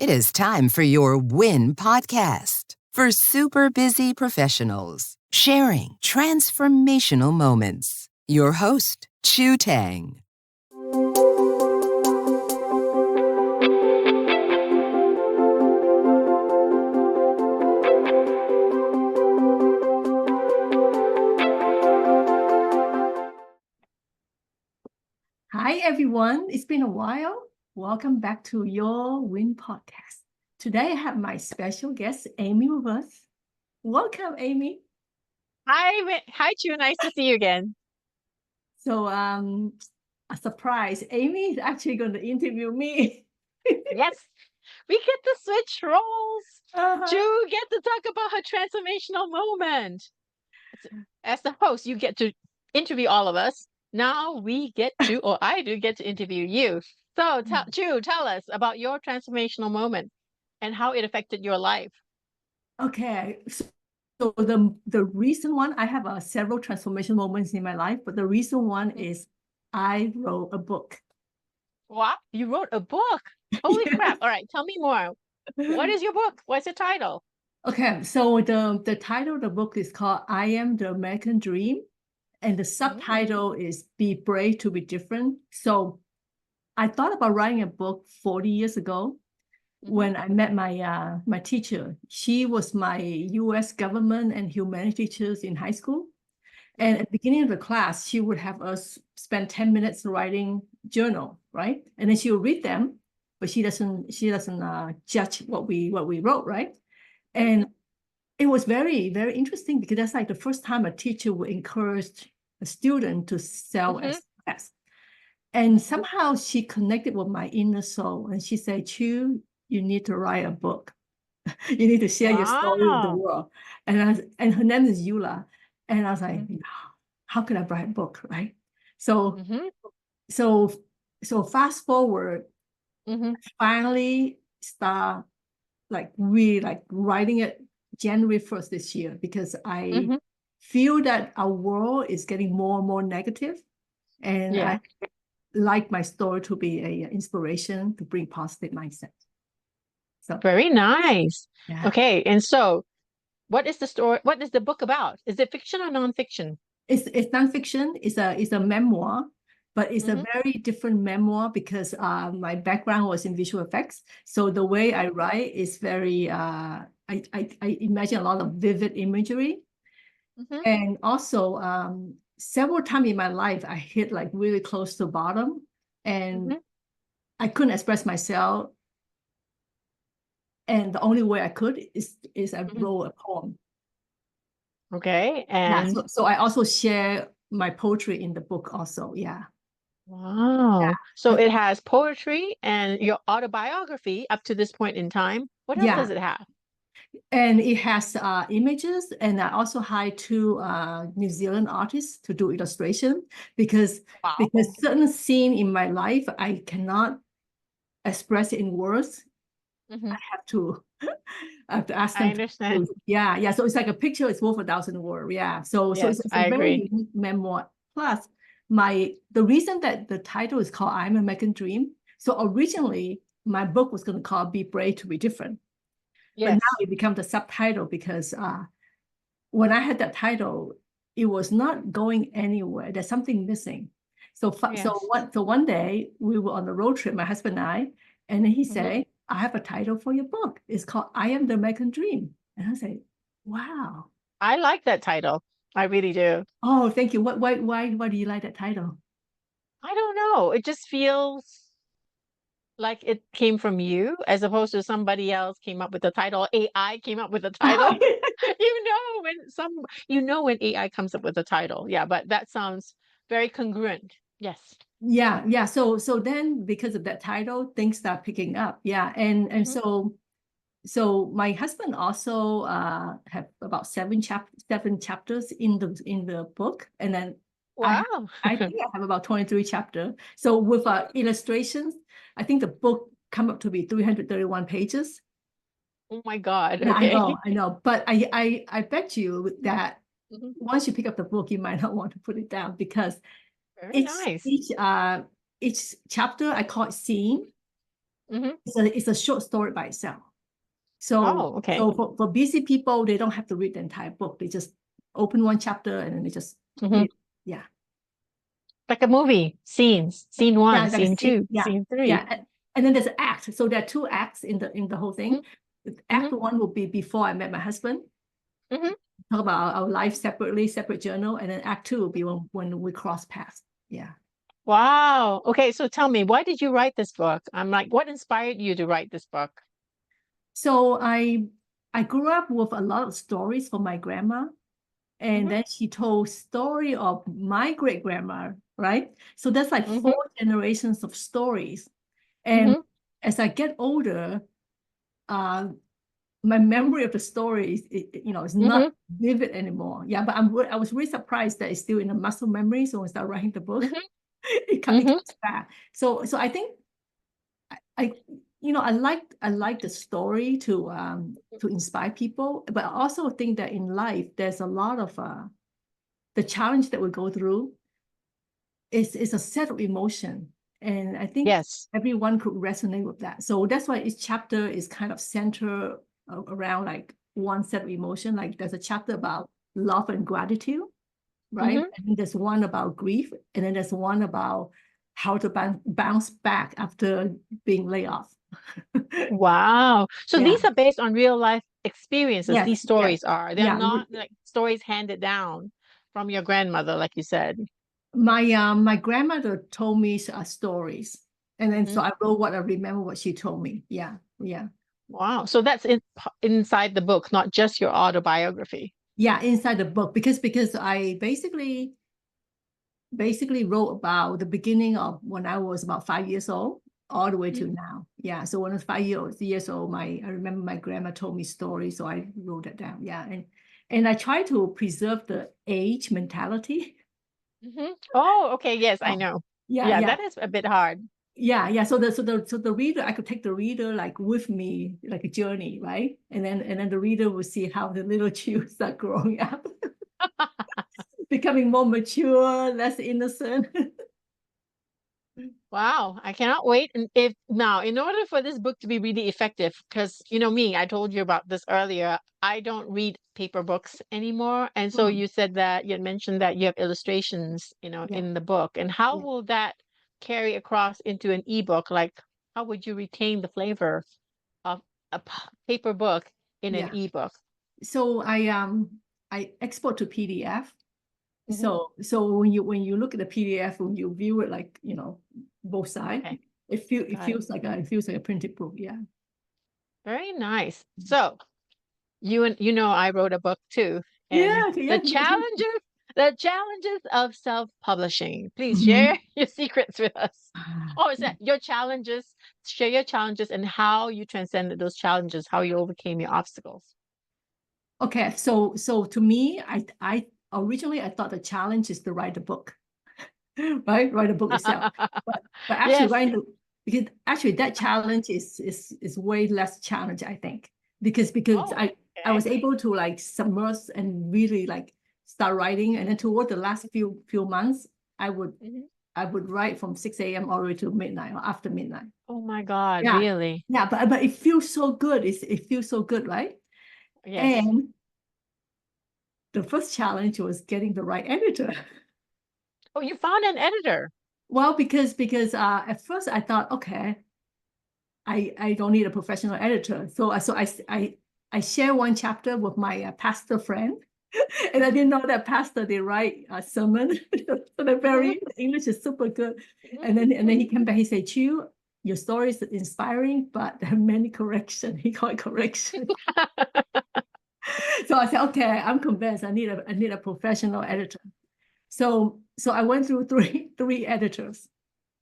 It is time for your WIN podcast for super busy professionals sharing transformational moments. Your host, Chu Tang. Hi, everyone. It's been a while. Welcome back to your WIN podcast. Today, I have my special guest, Amy, with us. Welcome, Amy. Hi, Chu. Nice to see you again. So, a surprise. Amy is actually going to interview me. Yes, we get to switch roles. Uh-huh. Chu get to talk about her transformational moment. As the host, you get to interview all of us. Now I do get to interview you. So, Chu, tell us about your transformational moment and how it affected your life. Okay. So the recent one, I have several transformation moments in my life, but the recent one is I wrote a book. What? You wrote a book? Holy crap. All right, tell me more. What is your book? What's the title? Okay, so the title of the book is called I Am the American Dream, and the subtitle is Be Brave to Be Different. So I thought about writing a book 40 years ago when I met my teacher. She was my U.S. government and humanities teachers in high school. And at the beginning of the class, she would have us spend 10 minutes writing journal, right? And then she would read them, but she doesn't judge what we wrote, right? And it was very, very interesting because that's like the first time a teacher would encourage a student to self-express. And somehow she connected with my inner soul. And she said, Chu, you need to write a book. You need to share your story with the world. And her name is Eula. And I was like, how can I write a book, right? So fast forward, I finally start writing it January 1st this year, because I feel that our world is getting more and more negative. And I like my story to be an inspiration to bring positive mindset. So very nice. Yeah. Okay, and so what is the story? What is the book about? Is it fiction or nonfiction? It's nonfiction. It's a memoir, but it's a very different memoir because my background was in visual effects. So the way I write is very I imagine a lot of vivid imagery. And also several times in my life I hit like really close to bottom, and I couldn't express myself. And the only way I could is I wrote a poem. Okay. And so I also share my poetry in the book also. Yeah. Wow. Yeah. So it has poetry and your autobiography up to this point in time. What else does it have? And it has images, and I also hired two New Zealand artists to do illustration because certain scene in my life I cannot express it in words. I have to ask them. I understand. Yeah. So it's like a picture is worth 1,000 words. Yeah. So it's a very unique memoir. Plus, the reason that the title is called I'm American Dream. So originally my book was going to call Be Brave to Be Different. But now it became the subtitle because when I had that title, it was not going anywhere. There's something missing. So one day we were on the road trip, my husband and I, and then he said, I have a title for your book. It's called I Am the American Dream. And I said, wow. I like that title. I really do. Oh, thank you. Why do you like that title? I don't know. It just feels like it came from you as opposed to somebody else came up with the title. AI came up with the title. when AI comes up with a title. Yeah, but that sounds very congruent. Yes. Yeah. So then because of that title, things start picking up. Yeah. And so my husband also have about seven chapters in the book. And then wow. I think I have about 23 chapters. So with illustrations, I think the book come up to be 331 pages. Oh my God. Yeah, okay. I know. But I bet you that once you pick up the book, you might not want to put it down because Very nice. Each chapter I call it scene. Mhm. It's a short story by itself. So, Oh, okay. so for busy people, they don't have to read the entire book. They just open one chapter and then they just Mhm. read. Yeah. Like a movie, scenes, scene one, Yeah, like scene two, yeah, scene three. yeah. And then there's an act. So there are two acts in the whole thing. Act Mhm. one will be before I met my husband. Mhm. Talk about our life separately, separate journal, and then act two will be when we cross paths. Yeah. Wow. Okay, so tell me, why did you write this book? I'm like, what inspired you to write this book? So I grew up with a lot of stories from my grandma, and Mhm. then she told story of my great grandma, right? So that's like Mhm. 4 generations of stories. And Mhm. as I get older, my memory of the stories, is not Mhm. vivid anymore. Yeah, but I was really surprised that it's still in the muscle memory. So when I start writing the book, Mhm. it Mhm. comes back. So I think I I like the story to inspire people, but I also think that in life there's a lot of the challenge that we go through is a set of emotion, and I think Yes. everyone could resonate with that. So that's why each chapter is kind of centered around like one set of emotion. Like there's a chapter about love and gratitude, right? Mhm. And then there's one about grief, and then there's one about how to bounce back after being laid off. Wow. So Yeah. these are based on real life experiences. Yes. These Yes. stories are. They're Yeah. not like stories handed down from your grandmother, like you said. My grandmother told me stories, and then so Mhm. I wrote what I remember what she told me. Yeah. Yeah. Wow. So that's inside the book, not just your autobiography. Yeah, inside the book, because I basically wrote about the beginning of when I was about 5 years old all the way to Mhm. now. Yeah, so when I was 5 years old, I remember my grandma told me stories, so I wrote it down. Yeah, and I try to preserve the age mentality. Mhm. Oh, okay. Yes, I Oh, know. yeah, Yeah, yeah. that is a bit hard. Yeah. So the reader, I could take the reader like with me, like a journey, right? And then the reader will see how the little children are growing up, becoming more mature, less innocent. Wow, I cannot wait. And if now, in order for this book to be really effective, because you know me, I told you about this earlier, I don't read paper books anymore. And so Hmm. you said that you had mentioned that you have illustrations, Yeah, in the book. And how yeah. will that carry across into an ebook? Like, how would you retain the flavor of a paper book in an Yeah. ebook? So I export to PDF. Hmm. So when you look at the PDF, when you view it like both sides, Okay, it got it. feels like a printed book. Yeah. Very nice. So you know I wrote a book too, and Yeah. Okay. the Yeah. challenges of self-publishing. Please share Mhm. your secrets with us. Oh, is that your challenges? Share your challenges and how you transcended those challenges, how you overcame your obstacles. Okay. So to me, I originally I thought the challenge is to write the book, right? Write the book itself. But actually Yes. writing because actually that challenge is way less challenge, I think. Because Oh, I okay. was able to like submerge and really like start writing. And then toward the last few months, I would Mhm. I would write from 6 a.m. all the way to midnight or after midnight. Oh my God, Yeah. really? Yeah, but it feels so good. It feels so good, right? Yes. And the first challenge was getting the right editor. Oh, you found an editor. Well, because at first I thought, okay, I don't need a professional editor. So I share one chapter with my pastor friend, and I didn't know that pastor they write a sermon. So they're Mhm. very English is super good. Mhm. And then he came back. He said, "Chu, your story is inspiring, but there are many correction." He called it correction. So I said, "Okay, I'm convinced. I need a professional editor." So I went through three editors.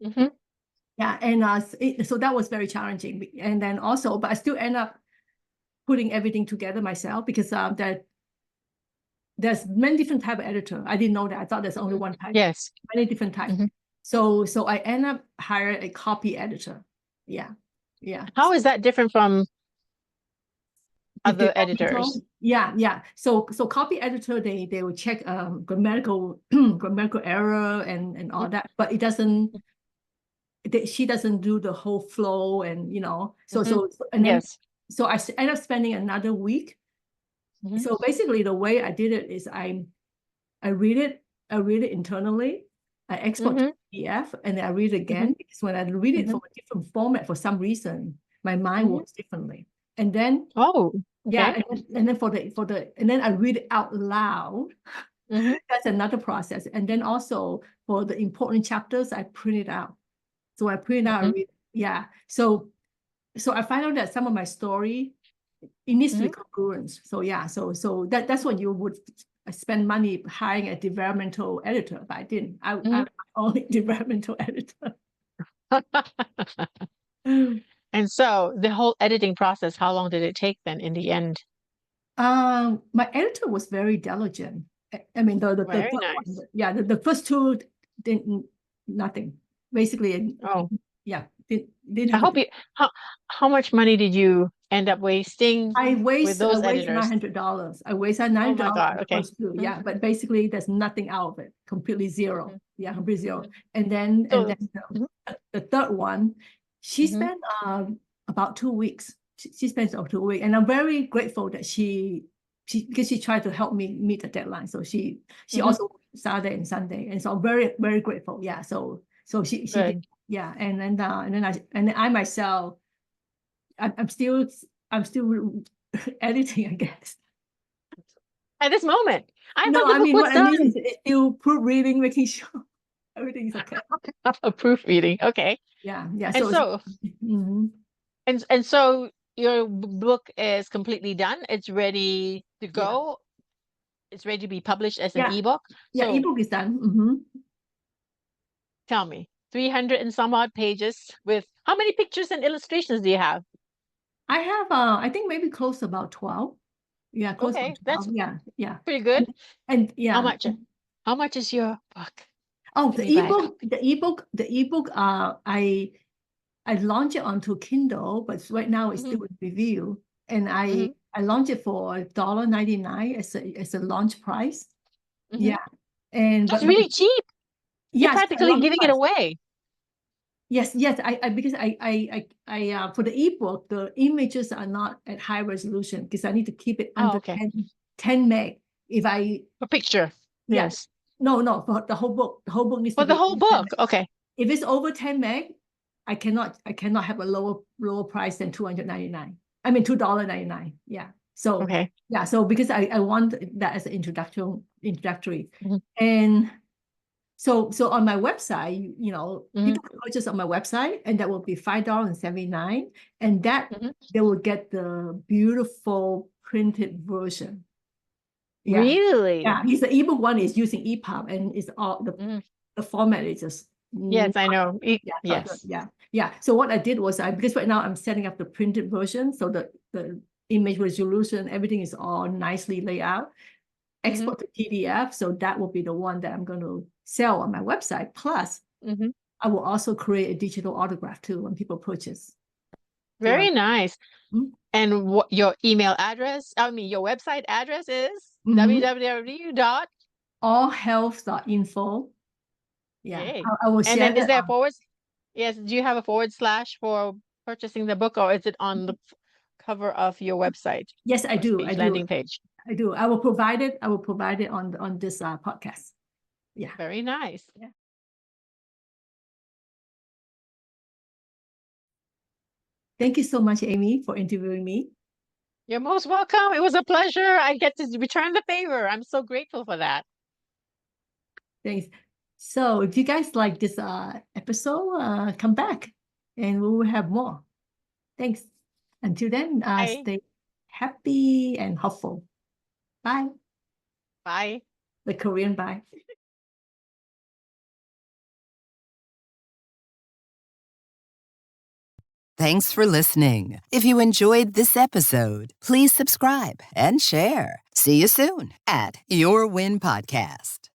Mhm. Yeah, and so that was very challenging. And then also, but I still end up putting everything together myself because there's many different type of editor. I didn't know that. I thought there's only Mhm. one type. Yes. Many different type. Mhm. So I end up hiring a copy editor. Yeah, yeah. How is that different from other editors? Developmental. Yeah, yeah. So copy editor they will check grammatical grammatical error and all Mhm. that, but it she doesn't do the whole flow, and so Yes. so I ended up spending another week. So basically, the way I did it is I read it internally, I export to PDF, and then I read it again, because when I read it from a different format, for some reason, my mind works differently. And then okay. and then I read it out loud. That's another process. And then also for the important chapters, I print it out. So I print it out, I read, So I find out that some of my story, it needs to be congruent. So that's what you would spend money hiring a developmental editor, but I didn't. I'm my only developmental editor. And so the whole editing process, how long did it take then in the end? My editor was very diligent. I mean, the Very third nice. one, the first two didn't nothing. Basically, didn't I have hope you. How much money did you end up wasting with waste those editors? $900. I wasted Oh $900 my God. the Okay. first two. But basically there's nothing out of it. Completely zero. Completely zero. And then the third one, she spent about 2 weeks. She spent about 2 weeks, and I'm very grateful that because she tried to help me meet the deadline. So she also worked Saturday and Sunday, and so I'm very, very grateful. So she did, and then I myself, I'm still editing, I guess. At this moment, I thought I the mean, book was what I done. mean is still proofreading, making sure everything's okay. A proofreading, okay. And so and so your book is completely done. It's ready to go. It's ready to be published as an ebook. So ebook is done. tell me, 300 and some odd pages with how many pictures and illustrations do you have? I have I think maybe close to about 12. Close to 12. That's pretty good. And how much is your book? Oh, the ebook, I launched it onto Kindle, but right now it's still in review. And I launched it for $1.99 as a launch price. And that's really cheap. You're practically giving it away. Yes. Because I for the ebook, the images are not at high resolution because I need to keep it under 10 meg. If I a picture, yes. No, for the whole book. The whole book needs for to be the whole book. Okay. If it's over 10 meg, I cannot have a lower price than $2.99. I mean $2.99. So so because I want that as an introductory. And so on my website, people can purchase on my website, and that will be $5.79, and that they will get the beautiful printed version. Really? Because the ebook one is using EPUB, and it's all the format is just yes, I know. Yes. So what I did was because right now I'm setting up the printed version, so the image resolution, everything is all nicely laid out. Export to PDF, so that will be the one that I'm going to sell on my website. Plus, I will also create a digital autograph too when people purchase. Very nice. And what your email address? I mean, your website address is www.allhealth.info. Okay. I will share. And then is there forwards? Yes. Do you have a / for purchasing the book, or is it on the cover of your website? Yes, I do. Landing page. I do. I will provide it. On this podcast. Very nice. Thank you so much, Amy, for interviewing me. You're most welcome. It was a pleasure. I get to return the favor. I'm so grateful for that. Thanks. So if you guys like this episode, come back and we will have more. Thanks. Until then, stay happy and hopeful. Bye. Bye. The Korean bye. Thanks for listening. If you enjoyed this episode, please subscribe and share. See you soon at Your Win Podcast.